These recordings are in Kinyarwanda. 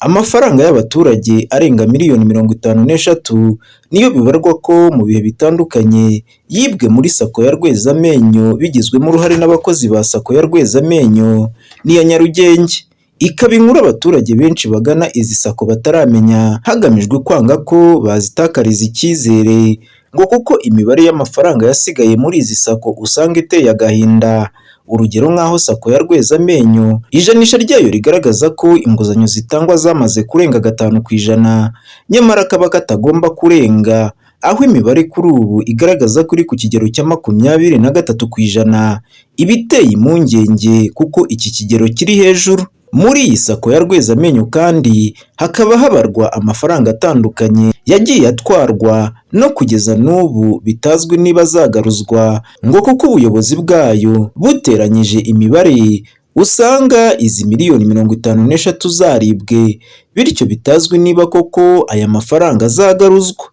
Amafaranga y'abaturage arenga miliyoni 53 niyo bibarwa ko mu bihe bitandukanye yibwe muri sako ya Rwezamenyo bigizwemo uruhare n'abakozi ba sako ya Rwezamenyo n'iya Nyarugenge. Ikaba inkuru abaturage benshi bagana izi sako bataramenya, hagamijwe kwanga ko bazitakariza icyizere ngo kuko imibare y'amafaranga yasigaye muri izi sako usanga iteye agahinda. Urugero nk'aho sako ya Rwezamenyo ijanisha ryayo rigaragaza ko inguzanyo zitangwa zamaze kurenga 5%, nyamara kaba katagomba kurenga, aho imibare kuri ubu igaragaza ko iri ku kigero cya 23%, ibiteye impungenge kuko iki kigero kiri hejuru. Muri iyi sako ya Rwezamenyo kandi hakaba habarwa amafaranga atandukanye yagiye atwarwa no kugeza n'ubu bitazwi niba azagaruzwa, ngo kuko ubuyobozi bwayo buteranyije imibare usanga izi miliyoni 53 zaribwe, bityo bitazwi niba koko aya mafaranga azagaruzwa.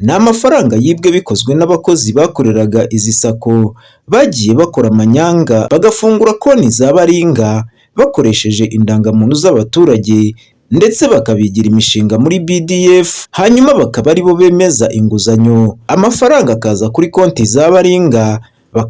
Ni amafaranga yibwe bikozwe n'abakozi bakoreraga izi sako bagiye bakora amanyanga bagafungura konti za baringa bakoresheje indangamuntu z'abaturage ndetse bakabigira imishinga muri BDF, hanyuma bakaba aribo bemeza inguzanyo, amafaranga akaza kuri konti za baringa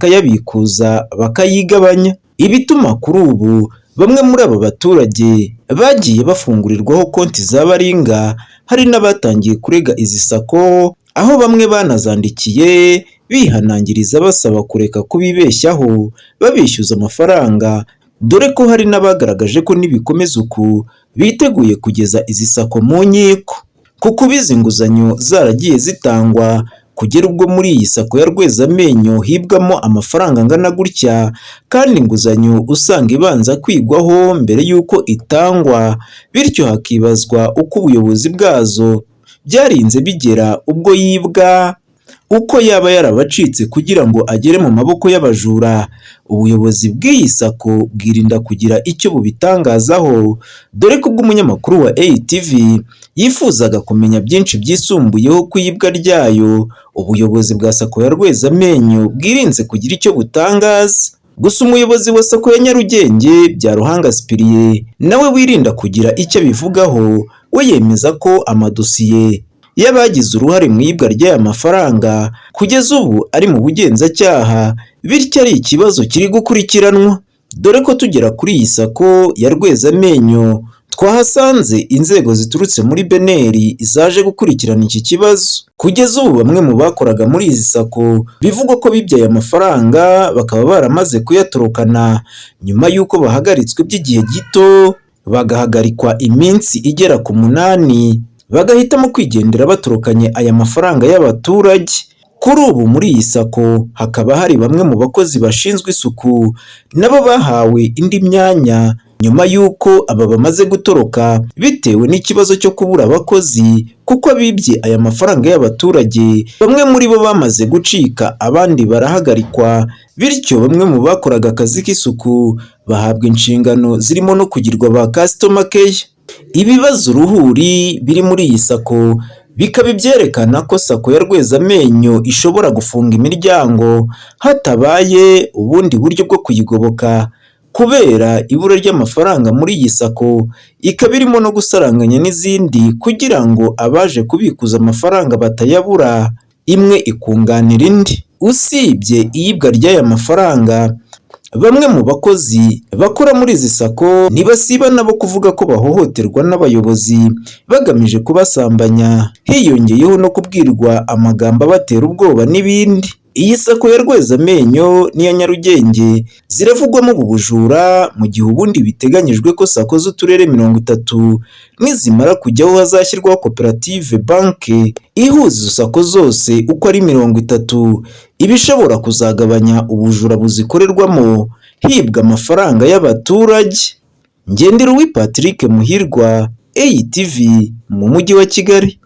bakayabikuza bakayigabanya. Ibituma kuri ubu bamwe muri aba baturage bagiye bafungurirwaho konti za baringa, hari n'abatangiye kurega izi sako, aho bamwe banazandikiye bihanangiriza basaba kureka kubibeshyaho babishyuza amafaranga, dore ko hari n'abagaragaje ko nibikomeza uku biteguye kugeza izi sako mu nkiko, kuko izi nguzanyo zaragiye zitangwa kugera ubwo muri iyi sako ya Rwezamenyo hibwamo amafaranga angana gutya, kandi inguzanyo usanga ibanza kwigwaho mbere y'uko itangwa, bityo hakibazwa uko ubuyobozi bwazo byarinze bigera ubwo yibwa, uko yaba yarabacitse kugira ngo agere mu maboko y'abajura. Ubuyobozi bw'iyi sako bwirinda kugira icyo bubitangazaho, dore ko ubwo umunyamakuru wa ATV yifuzaga kumenya byinshi byisumbuyeho ku iyibwa ryayo, ubuyobozi bwa sako ya Rwezamenyo bwirinze kugira icyo butangaza. Gusa umuyobozi wa sako ya Nyarugenge Byaruhanga Cyprien nawe wirinda kugira icyo abivugaho, we yemeza ko amadosiye y'abagize uruhare mu iyibwa ry'aya mafaranga kugeza ubu ari mu bugenzacyaha, bityo ari ikibazo kiri gukurikiranwa, dore ko tugera kuri iyi sako ya Rwezamenyo twahasanze inzego ziturutse muri beneri zaje gukurikirana iki kibazo. Kugeza ubu bamwe mu bakoraga muri izi sako bivugwa ko bibye aya mafaranga bakaba baramaze kuyatorokana nyuma y'uko bahagaritswe by'igihe gito, bagahagarikwa iminsi igera ku 8, bagahitamo kwigendera batorokanye aya mafaranga y'abaturage. Kuri ubu muri iyi sako hakaba hari bamwe mu bakozi bashinzwe isuku nabo bahawe indi myanya nyuma y'uko aba bamaze gutoroka bitewe n'ikibazo cyo kubura abakozi, kuko abibye aya mafaranga y'abaturage bamwe muri bo bamaze gucika, abandi barahagarikwa, bityo bamwe mu bakoraga akazi k'isuku bahabwa inshingano zirimo no kugirwa ba customer care. Ibibazo uruhuri biri muri iyi sako bikaba byerekana ko sako ya Rwezamenyo ishobora gufunga imiryango hatabaye ubundi buryo bwo kuyigoboka, kubera ibura ry'amafaranga muri iyi sako ikaba irimo no gusaranganya n'izindi kugira ngo abaje kubikuza amafaranga batayabura, imwe ikunganira indi. Usibye iyibwa ry'aya mafaranga, bamwe mu bakozi bakora muri izi sako ntibasiba nabo kuvuga ko bahohoterwa n'abayobozi bagamije kubasambanya, hiyongeyeho no kubwirwa amagambo abatera ubwoba n'ibindi. Iyi sako ya Rwezamenyo n'iya Nyarugenge ziravugwamo ubu bujura, mu gihe ubundi biteganyijwe ko sako z'uturere 30 nizimara kujyaho hazashyirwaho koperative banke ihuza izo sako zose uko ari 30, ibishobora kuzagabanya ubujura buzikorerwamo hibwa amafaranga y'abaturage. Ngenderuwi Patrick Muhirwa, ATV mu mujyi wa Kigali.